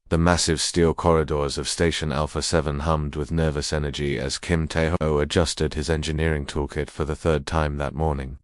The massive steel corridors of Station Alpha 7 hummed with nervous energy as Kim Tae-ho adjusted his engineering toolkit for the third time that morning.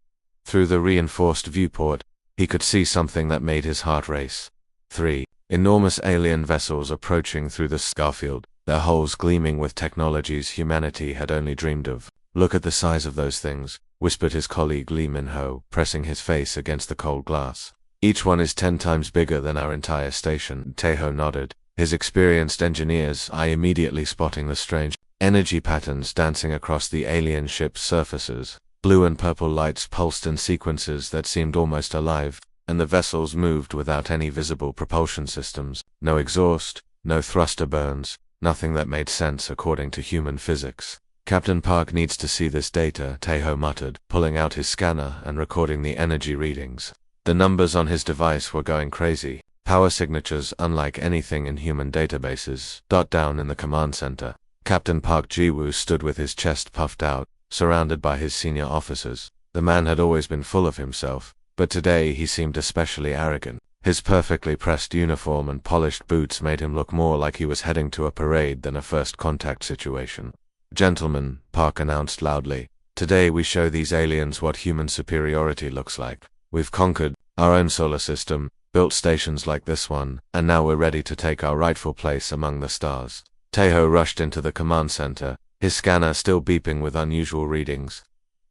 Through the reinforced viewport, he could see something that made his heart race. 3 enormous alien vessels approaching through the starfield, their hulls gleaming with technologies humanity had only dreamed of. "Look at the size of those things," whispered his colleague Lee Min-ho, pressing his face against the cold glass. "Each one is 10 times bigger than our entire station." Tae-ho nodded, his experienced engineer's eye immediately spotting the strange energy patterns dancing across the alien ship's surfaces. Blue and purple lights pulsed in sequences that seemed almost alive, and the vessels moved without any visible propulsion systems. No exhaust, no thruster burns, nothing that made sense according to human physics. "Captain Park needs to see this data," Tae-ho muttered, pulling out his scanner and recording the energy readings. The numbers on his device were going crazy, power signatures unlike anything in human databases. Down in the command center, Captain Park Ji-woo stood with his chest puffed out, surrounded by his senior officers. The man had always been full of himself, but today he seemed especially arrogant. His perfectly pressed uniform and polished boots made him look more like he was heading to a parade than a first contact situation. "Gentlemen," Park announced loudly, "today we show these aliens what human superiority looks like. We've conquered our own solar system, built stations like this one, and now we're ready to take our rightful place among the stars." Tae-ho rushed into the command center, his scanner still beeping with unusual readings.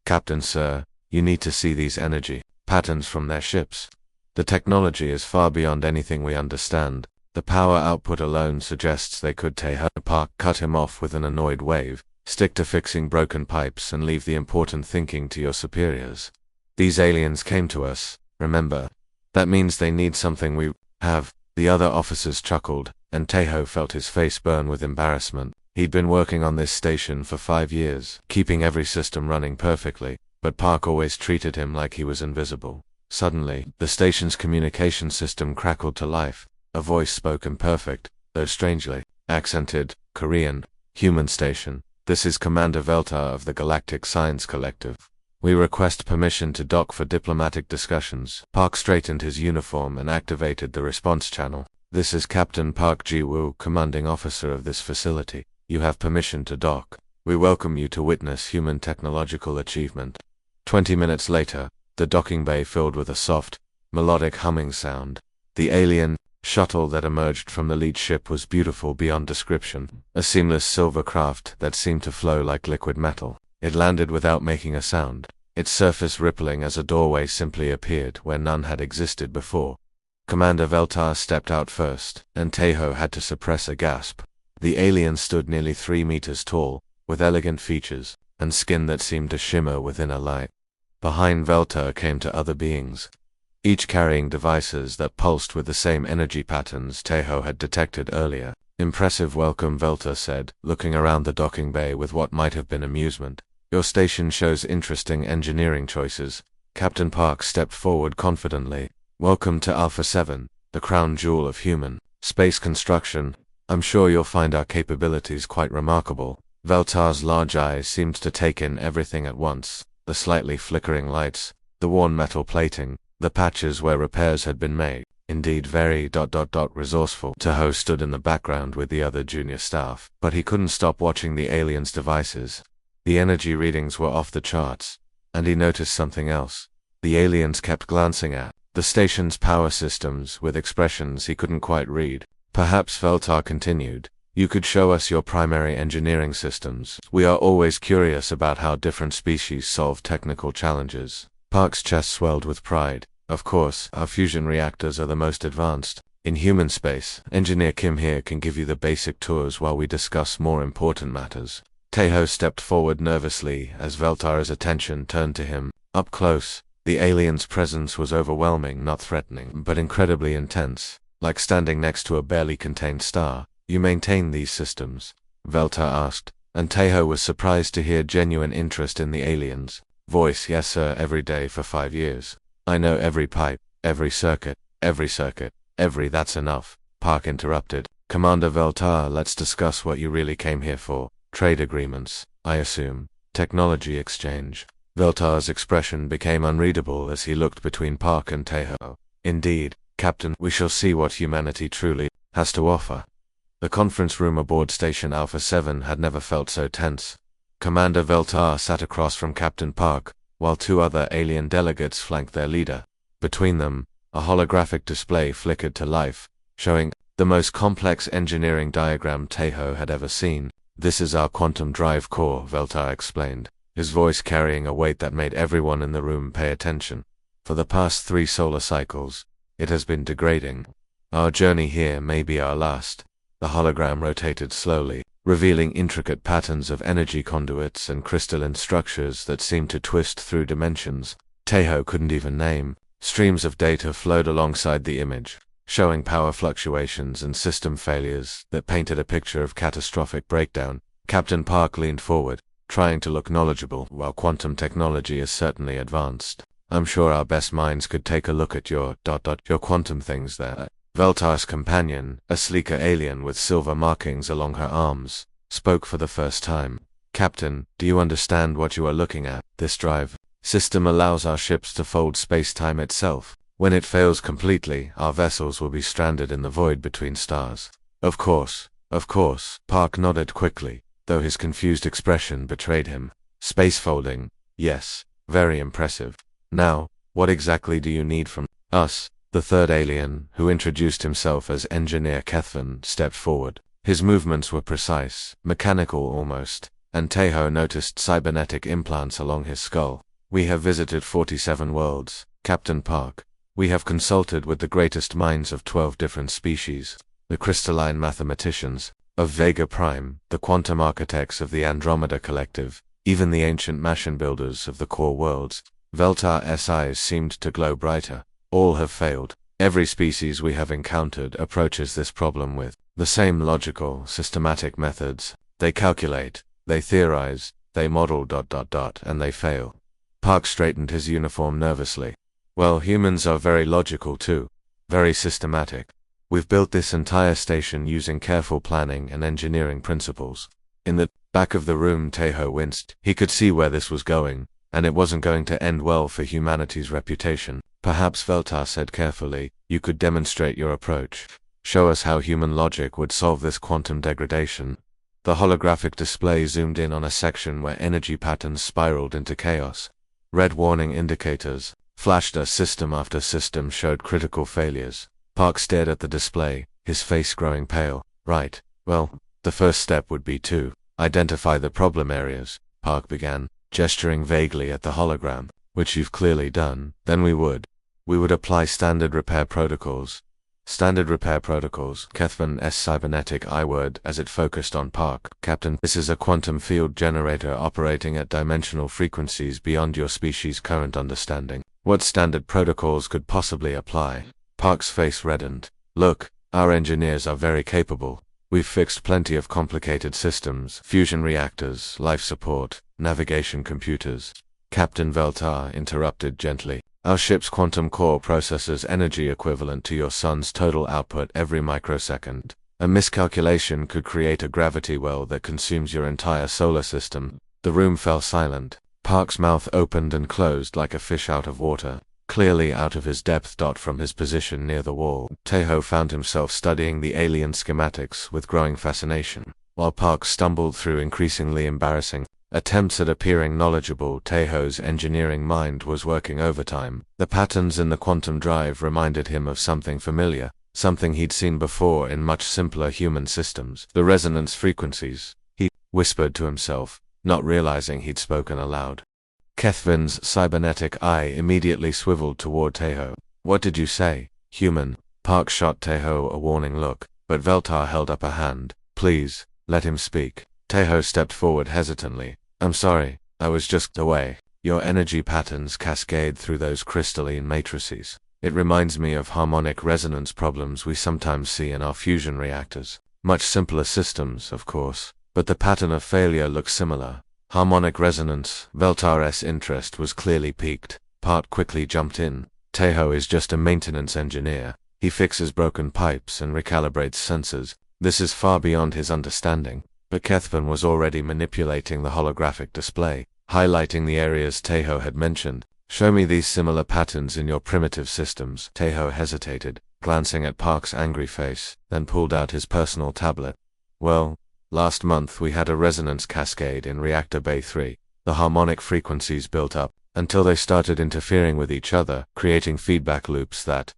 "Captain, sir, you need to see these energy patterns from their ships. The technology is far beyond anything we understand. The power output alone suggests they could." Tae-ho Park cut him off with an annoyed wave. "Stick to fixing broken pipes and leave the important thinking to your superiors. These aliens came to us, remember? That means they need something we have." The other officers chuckled, and Tae-ho felt his face burn with embarrassment. He'd been working on this station for 5 years, keeping every system running perfectly, but Park always treated him like he was invisible. Suddenly, the station's communication system crackled to life. A voice spoke in perfect, though strangely accented, Korean. "Human station. This is Commander Veltar of the Galactic Science Collective. We request permission to dock for diplomatic discussions." Park straightened his uniform and activated the response channel. "This is Captain Park Ji-woo, commanding officer of this facility. You have permission to dock. We welcome you to witness human technological achievement." 20 minutes later, the docking bay filled with a soft, melodic humming sound. The alien shuttle that emerged from the lead ship was beautiful beyond description, a seamless silver craft that seemed to flow like liquid metal. It landed without making a sound, its surface rippling as a doorway simply appeared where none had existed before. Commander Veltar stepped out first, and Tae-ho had to suppress a gasp. The alien stood nearly 3 meters tall, with elegant features, and skin that seemed to shimmer within a light. Behind Veltar came to other beings, each carrying devices that pulsed with the same energy patterns Tae-ho had detected earlier. "Impressive welcome," Veltar said, looking around the docking bay with what might have been amusement. "Your station shows interesting engineering choices." Captain Park stepped forward confidently. "Welcome to Alpha 7, the crown jewel of human space construction. I'm sure you'll find our capabilities quite remarkable." Veltar's large eyes seemed to take in everything at once, the slightly flickering lights, the worn metal plating, the patches where repairs had been made. Indeed very resourceful. Tae-ho stood in the background with the other junior staff, but he couldn't stop watching the aliens' devices. The energy readings were off the charts, and he noticed something else. The aliens kept glancing at the station's power systems with expressions he couldn't quite read. "Perhaps," Veltar continued, "you could show us your primary engineering systems. We are always curious about how different species solve technical challenges." Park's chest swelled with pride. "Of course, our fusion reactors are the most advanced in human space. Engineer Kim here can give you the basic tours while we discuss more important matters." Tae-ho stepped forward nervously as Veltar's attention turned to him. Up close, the alien's presence was overwhelming, not threatening, but incredibly intense, like standing next to a barely contained star. "You maintain these systems?" Veltar asked, and Tae-ho was surprised to hear genuine interest in the alien's voice. "Yes sir, every day for 5 years. I know every pipe, every circuit. That's enough," Park interrupted. "Commander Veltar, let's discuss what you really came here for. Trade agreements, I assume. Technology exchange." Veltar's expression became unreadable as he looked between Park and Tae-ho. "Indeed, Captain, we shall see what humanity truly has to offer. The conference room aboard Station Alpha 7 had never felt so tense. Commander Veltar sat across from Captain Park, while two other alien delegates flanked their leader. Between them, a holographic display flickered to life, showing the most complex engineering diagram Tejo had ever seen. "This is our quantum drive core," Veltar explained, his voice carrying a weight that made everyone in the room pay attention. "For the past 3 solar cycles, it has been degrading. Our journey here may be our last." The hologram rotated slowly, revealing intricate patterns of energy conduits and crystalline structures that seemed to twist through dimensions Tejo couldn't even name. Streams of data flowed alongside the image, showing power fluctuations and system failures that painted a picture of catastrophic breakdown. Captain Park leaned forward, trying to look knowledgeable. "While quantum technology is certainly advanced, I'm sure our best minds could take a look at your quantum things there." Veltar's companion, a sleeker alien with silver markings along her arms, spoke for the first time. "Captain, do you understand what you are looking at? This drive system allows our ships to fold space-time itself. When it fails completely, our vessels will be stranded in the void between stars." Of course, Park nodded quickly, though his confused expression betrayed him. "Space folding, yes, very impressive. Now, what exactly do you need from us?" The third alien, who introduced himself as Engineer Kethvan, stepped forward. His movements were precise, mechanical almost, and Tejo noticed cybernetic implants along his skull. "We have visited 47 worlds, Captain Park. We have consulted with the greatest minds of 12 different species, the crystalline mathematicians of Vega Prime, the quantum architects of the Andromeda Collective, even the ancient machine builders of the core worlds." Veltar's eyes seemed to glow brighter. "All have failed. Every species we have encountered approaches this problem with the same logical, systematic methods. They calculate, they theorize, they model ... and they fail." Park straightened his uniform nervously. "Well, humans are very logical too. Very systematic. We've built this entire station using careful planning and engineering principles." In the back of the room, Tejo winced. He could see where this was going, and it wasn't going to end well for humanity's reputation. "Perhaps," Veltar said carefully, "you could demonstrate your approach. Show us how human logic would solve this quantum degradation." The holographic display zoomed in on a section where energy patterns spiraled into chaos. Red warning indicators flashed as system after system showed critical failures. Park stared at the display, his face growing pale. "Right. Well, the first step would be to identify the problem areas," Park began, gesturing vaguely at the hologram. "Which you've clearly done. Then we would apply standard repair protocols." "Standard repair protocols," Kethvan's cybernetic I-word as it focused on Park. "Captain, this is a quantum field generator operating at dimensional frequencies beyond your species' current understanding. What standard protocols could possibly apply?" Park's face reddened. "Look, our engineers are very capable. We've fixed plenty of complicated systems, fusion reactors, life support, navigation computers." Captain Veltar interrupted gently. "Our ship's quantum core processes energy equivalent to your sun's total output every microsecond. A miscalculation could create a gravity well that consumes your entire solar system." The room fell silent. Park's mouth opened and closed like a fish out of water, clearly out of his depth. From his position near the wall, Tejo found himself studying the alien schematics with growing fascination, while Park stumbled through increasingly embarrassing attempts at appearing knowledgeable. Tejo's engineering mind was working overtime. The patterns in the quantum drive reminded him of something familiar, something he'd seen before in much simpler human systems. "The resonance frequencies," he whispered to himself, not realizing he'd spoken aloud. Kethvan's cybernetic eye immediately swiveled toward Tejo. "What did you say? Human?" Park shot Tejo a warning look, but Veltar held up a hand. "Please, let him speak." Tejo stepped forward hesitantly. "I'm sorry, I was just away. Your energy patterns cascade through those crystalline matrices. It reminds me of harmonic resonance problems we sometimes see in our fusion reactors. Much simpler systems, of course, but the pattern of failure looks similar." Harmonic resonance. Veltar's interest was clearly piqued. Park quickly jumped in. "Tejo is just a maintenance engineer. He fixes broken pipes and recalibrates sensors. This is far beyond his understanding." But Kethvan was already manipulating the holographic display, highlighting the areas Tejo had mentioned. "Show me these similar patterns in your primitive systems." Tejo hesitated. glancing at Park's angry face, then pulled out his personal tablet. Well, last month we had a resonance cascade in Reactor Bay 3. The harmonic frequencies built up until they started interfering with each other, creating feedback loops that ...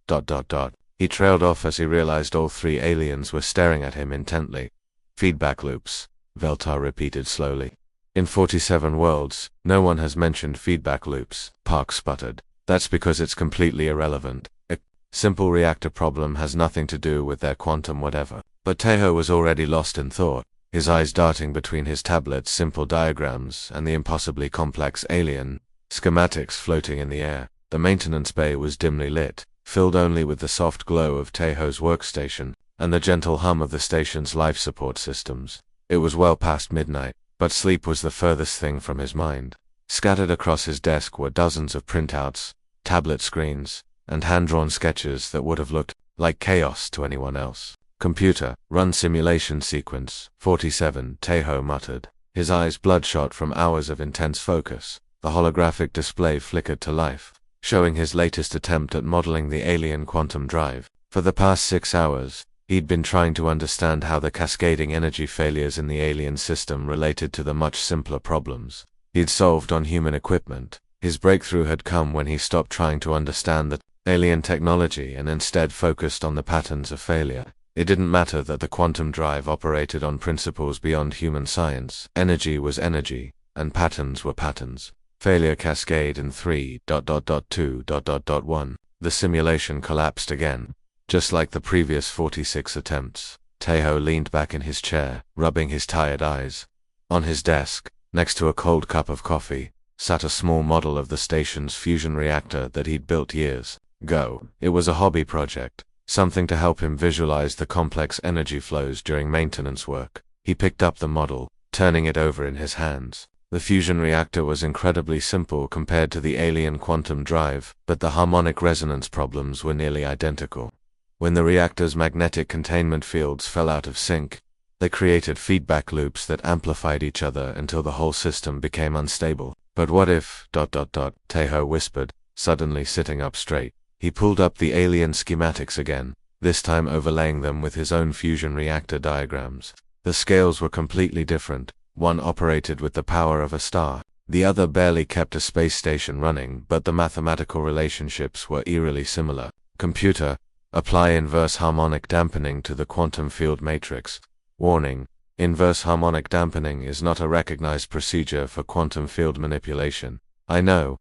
He trailed off as he realized all three aliens were staring at him intently. Feedback loops, Veltar repeated slowly. In 47 worlds, no one has mentioned feedback loops, Park sputtered. That's because it's completely irrelevant. A simple reactor problem has nothing to do with their quantum whatever. But Taeho was already lost in thought, his eyes darting between his tablet's simple diagrams and the impossibly complex alien schematics floating in the air. The maintenance bay was dimly lit, filled only with the soft glow of Taeho's workstation and the gentle hum of the station's life support systems. It was well past midnight, but sleep was the furthest thing from his mind. Scattered across his desk were dozens of printouts, tablet screens, and hand-drawn sketches that would have looked like chaos to anyone else. Computer, run simulation sequence, 47, Taeho muttered, his eyes bloodshot from hours of intense focus. The holographic display flickered to life, showing his latest attempt at modeling the alien quantum drive. For the past 6 hours, he'd been trying to understand how the cascading energy failures in the alien system related to the much simpler problems he'd solved on human equipment. His breakthrough had come when he stopped trying to understand the alien technology and instead focused on the patterns of failure. It didn't matter that the quantum drive operated on principles beyond human science. Energy was energy, and patterns were patterns. Failure cascade in 3.2.1. The simulation collapsed again. Just like the previous 46 attempts, Taeho leaned back in his chair, rubbing his tired eyes. On his desk, next to a cold cup of coffee, sat a small model of the station's fusion reactor that he'd built years ago. It was a hobby project, something to help him visualize the complex energy flows during maintenance work. He picked up the model, turning it over in his hands. The fusion reactor was incredibly simple compared to the alien quantum drive, but the harmonic resonance problems were nearly identical. When the reactor's magnetic containment fields fell out of sync, they created feedback loops that amplified each other until the whole system became unstable. But what if... Taeho whispered, suddenly sitting up straight. He pulled up the alien schematics again, this time overlaying them with his own fusion reactor diagrams. The scales were completely different. One operated with the power of a star. The other barely kept a space station running, but the mathematical relationships were eerily similar. Computer, apply inverse harmonic dampening to the quantum field matrix. Warning: inverse harmonic dampening is not a recognized procedure for quantum field manipulation. I know.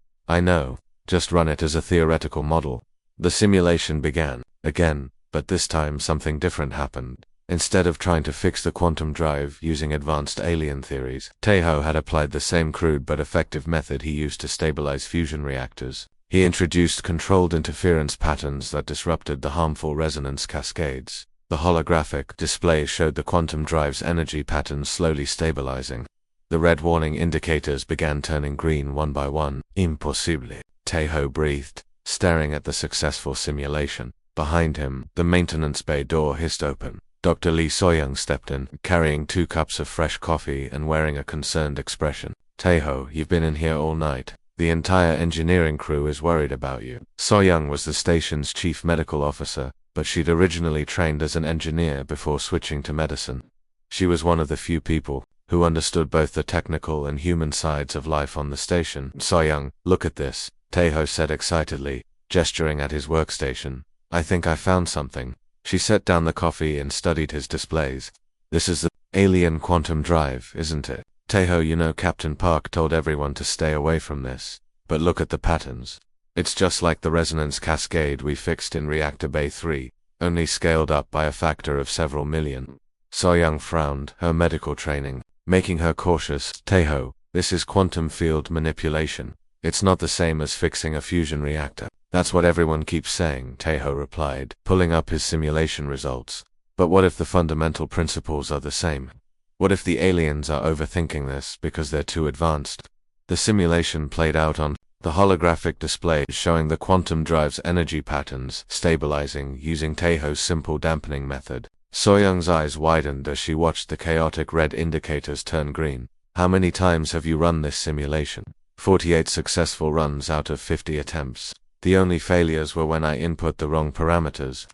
Just run it as a theoretical model. The simulation began again, but this time something different happened. Instead of trying to fix the quantum drive using advanced alien theories, Taeho had applied the same crude but effective method he used to stabilize fusion reactors. He introduced controlled interference patterns that disrupted the harmful resonance cascades. The holographic display showed the quantum drive's energy patterns slowly stabilizing. The red warning indicators began turning green one by one. Impossible, Taeho breathed, staring at the successful simulation. Behind him, the maintenance bay door hissed open. Dr. Lee Soyoung stepped in, carrying 2 cups of fresh coffee and wearing a concerned expression. Taeho, you've been in here all night. The entire engineering crew is worried about you. Soyoung was the station's chief medical officer, but she'd originally trained as an engineer before switching to medicine. She was one of the few people who understood both the technical and human sides of life on the station. Soyoung, look at this, Taeho said excitedly, gesturing at his workstation. I think I found something. She set down the coffee and studied his displays. This is the alien quantum drive, isn't it? Taeho, you know Captain Park told everyone to stay away from this. But look at the patterns. It's just like the resonance cascade we fixed in Reactor Bay 3, only scaled up by a factor of several million. Soyoung frowned, her medical training making her cautious. Taeho, this is quantum field manipulation. It's not the same as fixing a fusion reactor. That's what everyone keeps saying, Taeho replied, pulling up his simulation results. But what if the fundamental principles are the same? What if the aliens are overthinking this because they're too advanced? The simulation played out on the holographic display showing the quantum drive's energy patterns stabilizing using Taeho's simple dampening method. Soyoung's eyes widened as she watched the chaotic red indicators turn green. How many times have you run this simulation? 48 successful runs out of 50 attempts. The only failures were when I input the wrong parameters.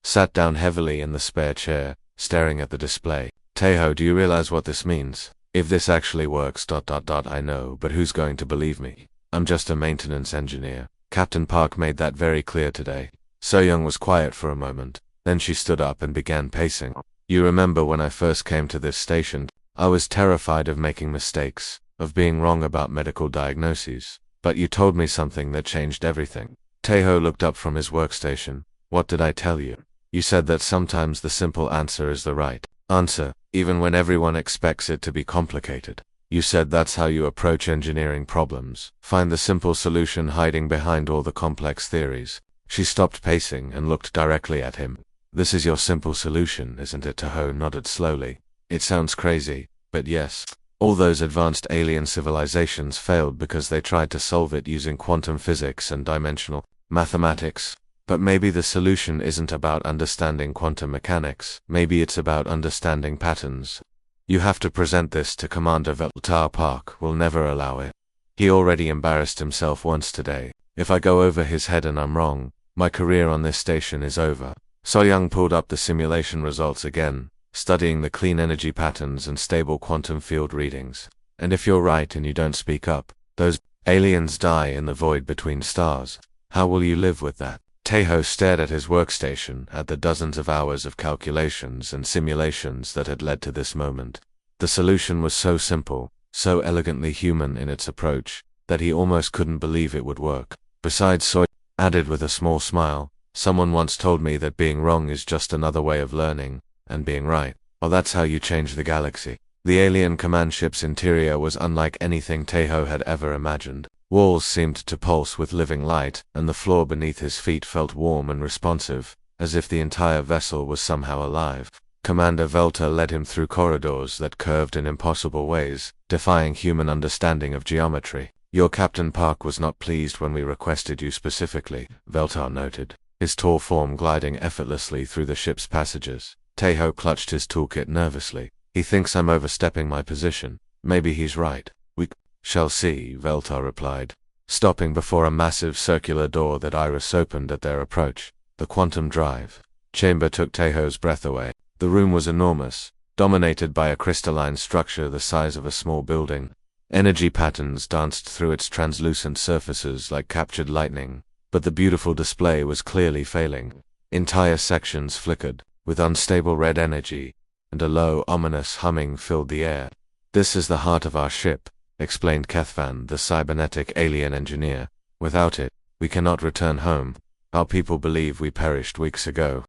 Sat down heavily in the spare chair, staring at the display. Taeho, do you realize what this means? If this actually works, I know, but who's going to believe me? I'm just a maintenance engineer. Captain Park made that very clear today. So-young was quiet for a moment. Then she stood up and began pacing. You remember when I first came to this station, I was terrified of making mistakes, of being wrong about medical diagnoses. But you told me something that changed everything. Taeho looked up from his workstation. What did I tell you? You said that sometimes the simple answer is the right answer, even when everyone expects it to be complicated. You said that's how you approach engineering problems. Find the simple solution hiding behind all the complex theories. She stopped pacing and looked directly at him. This is your simple solution, isn't it? Taeho nodded slowly. It sounds crazy, but yes. All those advanced alien civilizations failed because they tried to solve it using quantum physics and dimensional mathematics. But maybe the solution isn't about understanding quantum mechanics. Maybe it's about understanding patterns. You have to present this to Commander Veltar. Park will never allow it. He already embarrassed himself once today. If I go over his head and I'm wrong, my career on this station is over. So-young pulled up the simulation results again, studying the clean energy patterns and stable quantum field readings. And if you're right and you don't speak up, those aliens die in the void between stars. How will you live with that? Taeho stared at his workstation, at the dozens of hours of calculations and simulations that had led to this moment. The solution was so simple, so elegantly human in its approach, that he almost couldn't believe it would work. Besides, Soy added with a small smile, someone once told me that being wrong is just another way of learning, and being right, well, that's how you change the galaxy. The alien command ship's interior was unlike anything Taeho had ever imagined. Walls seemed to pulse with living light, and the floor beneath his feet felt warm and responsive, as if the entire vessel was somehow alive. Commander Veltar led him through corridors that curved in impossible ways, defying human understanding of geometry. Your Captain Park was not pleased when we requested you specifically, Veltar noted, his tall form gliding effortlessly through the ship's passages. Taeho clutched his toolkit nervously. He thinks I'm overstepping my position. Maybe he's right. We shall see, Veltar replied, stopping before a massive circular door that Iris opened at their approach. The quantum drive chamber took Taeho's breath away. The room was enormous, dominated by a crystalline structure the size of a small building. Energy patterns danced through its translucent surfaces like captured lightning, but the beautiful display was clearly failing. Entire sections flickered, with unstable red energy, and a low, ominous humming filled the air. This is the heart of our ship, explained Kethvan, the cybernetic alien engineer. Without it, we cannot return home. Our people believe we perished weeks ago.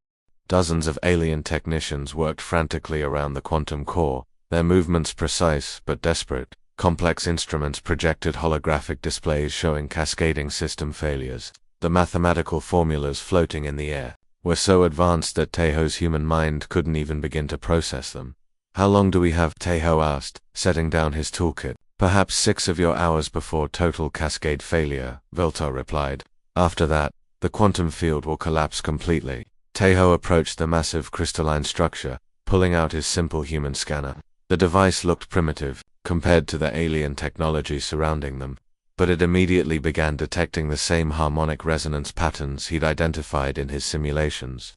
Dozens of alien technicians worked frantically around the quantum core, their movements precise but desperate. Complex instruments projected holographic displays showing cascading system failures. The mathematical formulas floating in the air were so advanced that Taeho's human mind couldn't even begin to process them. How long do we have? Taeho asked, setting down his toolkit. Perhaps 6 of your hours before total cascade failure, Veltar replied. After that, the quantum field will collapse completely. Taeho approached the massive crystalline structure, pulling out his simple human scanner. The device looked primitive, compared to the alien technology surrounding them, but it immediately began detecting the same harmonic resonance patterns he'd identified in his simulations.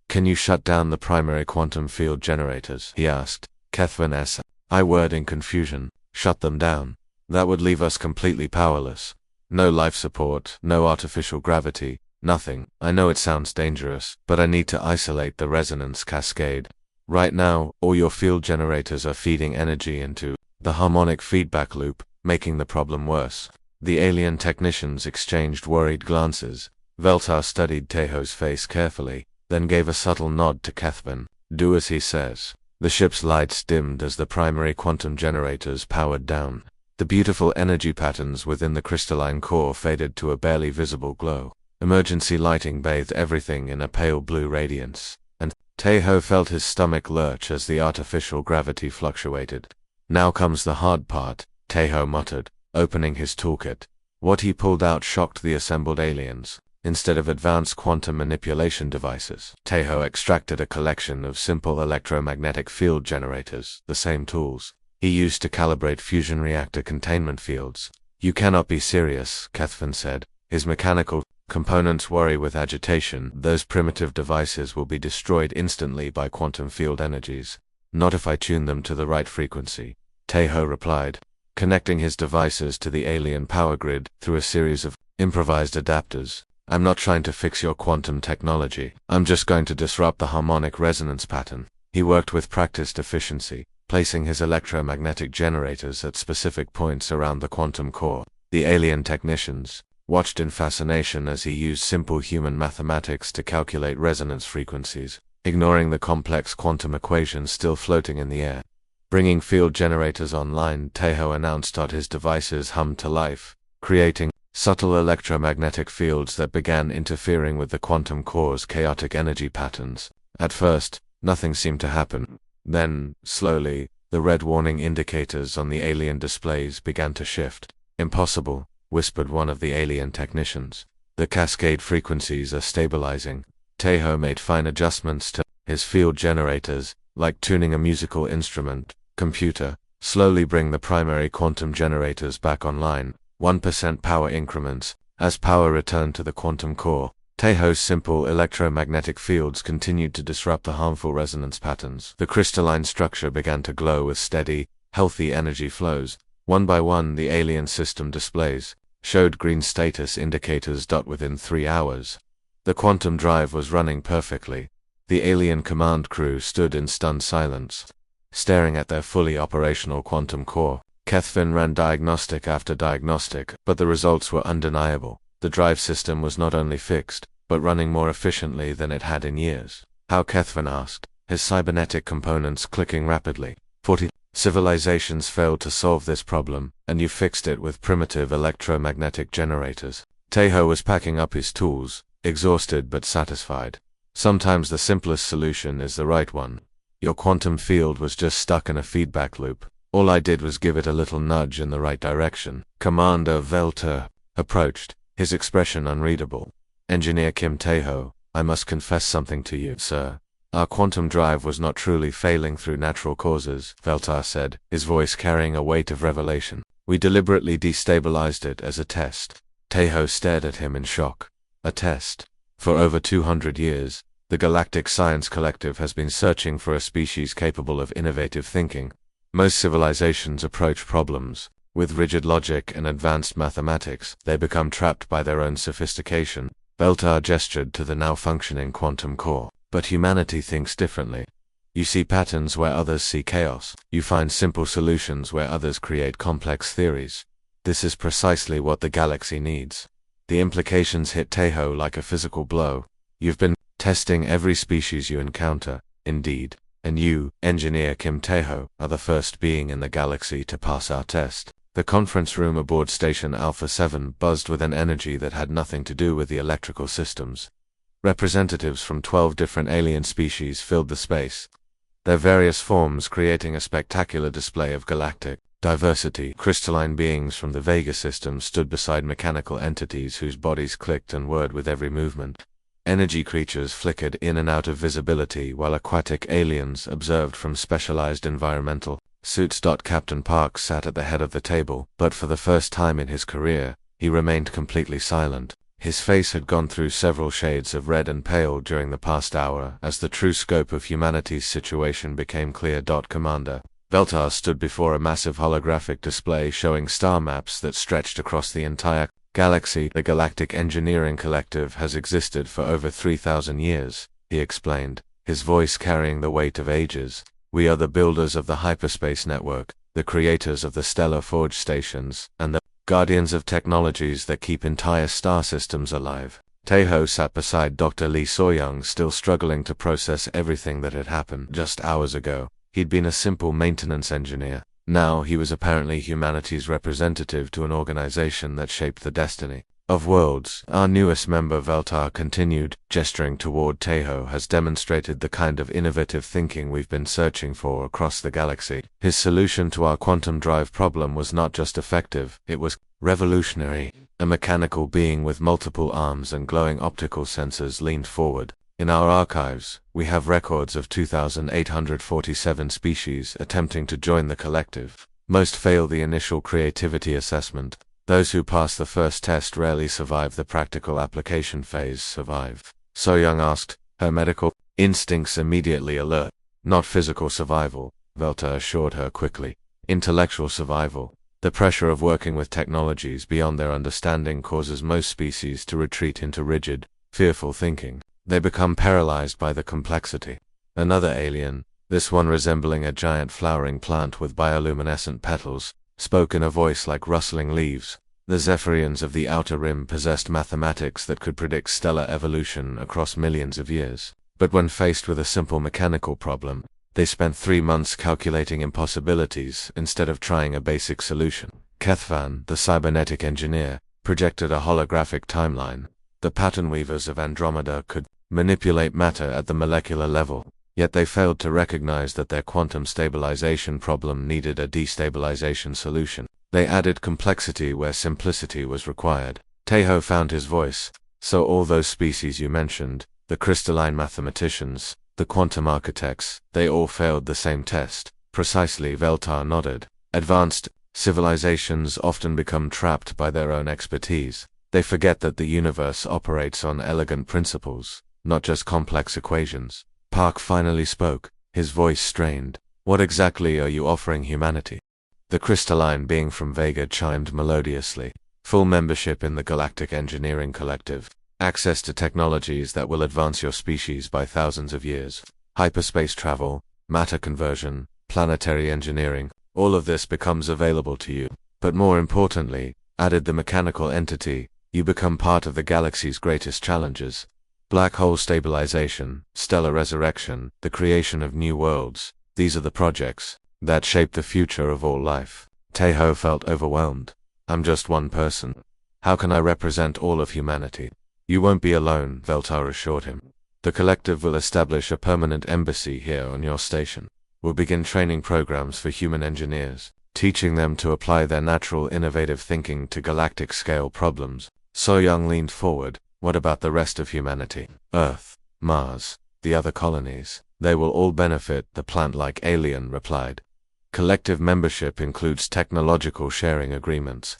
Can you shut down the primary quantum field generators? He asked. Kethvan I word in confusion. Shut them down. That would leave us completely powerless. No life support, no artificial gravity, nothing. I know it sounds dangerous, but I need to isolate the resonance cascade. Right now, all your field generators are feeding energy into the harmonic feedback loop, making the problem worse. The alien technicians exchanged worried glances. Veltar studied Taeho's face carefully, then gave a subtle nod to Kethvan. Do as he says. The ship's lights dimmed as the primary quantum generators powered down. The beautiful energy patterns within the crystalline core faded to a barely visible glow. Emergency lighting bathed everything in a pale blue radiance, and Taeho felt his stomach lurch as the artificial gravity fluctuated. Now comes the hard part, Taeho muttered, opening his toolkit. What he pulled out shocked the assembled aliens. Instead of advanced quantum manipulation devices, Taeho extracted a collection of simple electromagnetic field generators, the same tools he used to calibrate fusion reactor containment fields. You cannot be serious, Kethvan said, his mechanical Components worry with agitation. Those primitive devices will be destroyed instantly by quantum field energies. Not if I tune them to the right frequency, Taeho replied, connecting his devices to the alien power grid through a series of improvised adapters. I'm not trying to fix your quantum technology. I'm just going to disrupt the harmonic resonance pattern. He worked with practiced efficiency, placing his electromagnetic generators at specific points around the quantum core. The alien technicians watched in fascination as he used simple human mathematics to calculate resonance frequencies, ignoring the complex quantum equations still floating in the air. Bringing field generators online, Taeho announced that his devices hummed to life, creating subtle electromagnetic fields that began interfering with the quantum core's chaotic energy patterns. At first, nothing seemed to happen. Then, slowly, the red warning indicators on the alien displays began to shift. Impossible, whispered one of the alien technicians. The cascade frequencies are stabilizing. Taeho made fine adjustments to his field generators, like tuning a musical instrument. Computer, slowly bring the primary quantum generators back online. 1% power increments. As power returned to the quantum core, Taeho's simple electromagnetic fields continued to disrupt the harmful resonance patterns. The crystalline structure began to glow with steady, healthy energy flows. One by one, the alien system displays showed green status indicators. Within 3 hours, the quantum drive was running perfectly. The alien command crew stood in stunned silence, staring at their fully operational quantum core. Kethvin ran diagnostic after diagnostic, but the results were undeniable. The drive system was not only fixed, but running more efficiently than it had in years. How? Kethvin asked, his cybernetic components clicking rapidly. 40 civilizations failed to solve this problem, and you fixed it with primitive electromagnetic generators. Taeho was packing up his tools, exhausted but satisfied. Sometimes the simplest solution is the right one. Your quantum field was just stuck in a feedback loop. All I did was give it a little nudge in the right direction. Commander Velter approached, his expression unreadable. Engineer Kim Taeho, I must confess something to you, sir. Our quantum drive was not truly failing through natural causes, Veltar said, his voice carrying a weight of revelation. We deliberately destabilized it as a test. Taeho stared at him in shock. A test? For over 200 years, the Galactic Science Collective has been searching for a species capable of innovative thinking. Most civilizations approach problems with rigid logic and advanced mathematics. They become trapped by their own sophistication. Veltar gestured to the now functioning quantum core. But humanity thinks differently. You see patterns where others see chaos. You find simple solutions where others create complex theories. This is precisely what the galaxy needs. The implications hit Taeho like a physical blow. You've been testing every species you encounter, indeed. And you, Engineer Kim Taeho, are the first being in the galaxy to pass our test. The conference room aboard Station Alpha 7 buzzed with an energy that had nothing to do with the electrical systems. Representatives from 12 different alien species filled the space, their various forms creating a spectacular display of galactic diversity. Crystalline beings from the Vega system stood beside mechanical entities whose bodies clicked and whirred with every movement. Energy creatures flickered in and out of visibility while aquatic aliens observed from specialized environmental suits. Captain Park sat at the head of the table, but for the first time in his career, he remained completely silent. His face had gone through several shades of red and pale during the past hour as the true scope of humanity's situation became clear. Commander Veltar stood before a massive holographic display showing star maps that stretched across the entire galaxy. The Galactic Engineering Collective has existed for over 3,000 years, he explained, his voice carrying the weight of ages. We are the builders of the hyperspace network, the creators of the stellar forge stations, and the guardians of technologies that keep entire star systems alive. Taeho sat beside Dr. Lee Soyoung, still struggling to process everything that had happened. Just hours ago, he'd been a simple maintenance engineer. Now he was apparently humanity's representative to an organization that shaped the destiny of worlds. Our newest member, Veltar continued, gesturing toward Taeho, has demonstrated the kind of innovative thinking we've been searching for across the galaxy. His solution to our quantum drive problem was not just effective, it was revolutionary. A mechanical being with multiple arms and glowing optical sensors leaned forward. In our archives, we have records of 2,847 species attempting to join the collective. Most fail the initial creativity assessment. Those who pass the first test rarely survive the practical application phase. Survive? So Young asked, her medical instincts immediately alert. Not physical survival, Velta assured her quickly. Intellectual survival. The pressure of working with technologies beyond their understanding causes most species to retreat into rigid, fearful thinking. They become paralyzed by the complexity. Another alien, this one resembling a giant flowering plant with bioluminescent petals, spoke in a voice like rustling leaves. The Zephyrians of the Outer Rim possessed mathematics that could predict stellar evolution across millions of years. But when faced with a simple mechanical problem, they spent 3 months calculating impossibilities instead of trying a basic solution. Kethvan, the cybernetic engineer, projected a holographic timeline. The pattern weavers of Andromeda could manipulate matter at the molecular level, yet they failed to recognize that their quantum stabilization problem needed a destabilization solution. They added complexity where simplicity was required. Tejo found his voice. So all those species you mentioned, the crystalline mathematicians, the quantum architects, they all failed the same test. Precisely, Veltar nodded. Advanced civilizations often become trapped by their own expertise. They forget that the universe operates on elegant principles, not just complex equations. Park finally spoke, his voice strained. What exactly are you offering humanity? The crystalline being from Vega chimed melodiously. Full membership in the Galactic Engineering Collective. Access to technologies that will advance your species by thousands of years. Hyperspace travel, matter conversion, planetary engineering, all of this becomes available to you. But more importantly, added the mechanical entity, you become part of the galaxy's greatest challenges. Black hole stabilization, stellar resurrection, the creation of new worlds. These are the projects that shape the future of all life. Tejo felt overwhelmed. I'm just one person. How can I represent all of humanity? You won't be alone, Veltar assured him. The collective will establish a permanent embassy here on your station. We'll begin training programs for human engineers, teaching them to apply their natural innovative thinking to galactic-scale problems. So Young leaned forward. What about the rest of humanity? Earth, Mars, the other colonies. They will all benefit, the plant-like alien replied. Collective membership includes technological sharing agreements,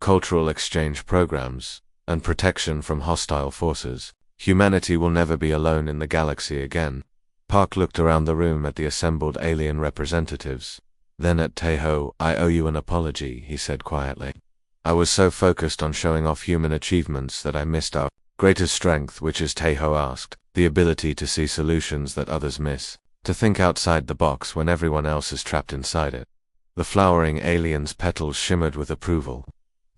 cultural exchange programs, and protection from hostile forces. Humanity will never be alone in the galaxy again. Park looked around the room at the assembled alien representatives. Then at Tejo, I owe you an apology, he said quietly. I was so focused on showing off human achievements that I missed our greatest strength, which is, Tejo asked, the ability to see solutions that others miss, to think outside the box when everyone else is trapped inside it. The flowering alien's petals shimmered with approval.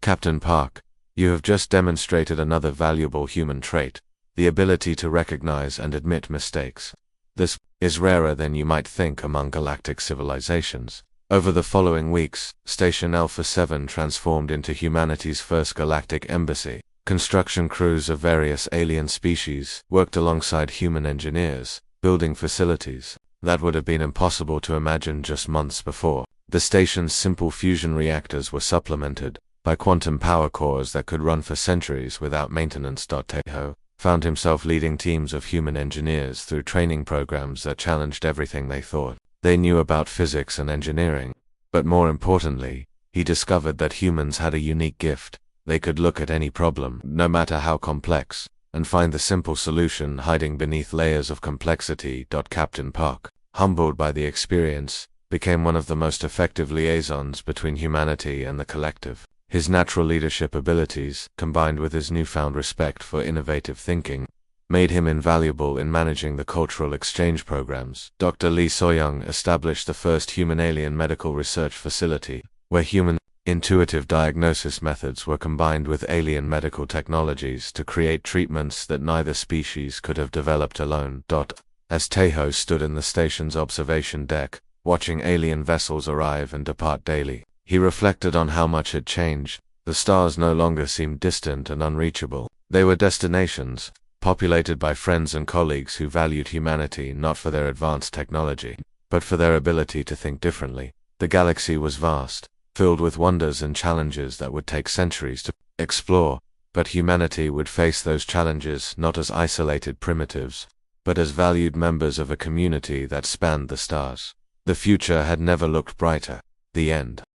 Captain Park, you have just demonstrated another valuable human trait, the ability to recognize and admit mistakes. This is rarer than you might think among galactic civilizations. Over the following weeks, Station Alpha 7 transformed into humanity's first galactic embassy. Construction crews of various alien species worked alongside human engineers, building facilities that would have been impossible to imagine just months before. The station's simple fusion reactors were supplemented by quantum power cores that could run for centuries without maintenance. Tejo found himself leading teams of human engineers through training programs that challenged everything they thought they knew about physics and engineering. But more importantly, he discovered that humans had a unique gift. They could look at any problem, no matter how complex, and find the simple solution hiding beneath layers of complexity. Captain Park, humbled by the experience, became one of the most effective liaisons between humanity and the collective. His natural leadership abilities, combined with his newfound respect for innovative thinking, made him invaluable in managing the cultural exchange programs. Dr. Lee Soyoung established the first human-alien medical research facility, where human intuitive diagnosis methods were combined with alien medical technologies to create treatments that neither species could have developed alone. As Tejo stood in the station's observation deck, watching alien vessels arrive and depart daily, he reflected on how much had changed. The stars no longer seemed distant and unreachable. They were destinations, populated by friends and colleagues who valued humanity not for their advanced technology, but for their ability to think differently. The galaxy was vast, filled with wonders and challenges that would take centuries to explore, but humanity would face those challenges not as isolated primitives, but as valued members of a community that spanned the stars. The future had never looked brighter. The end.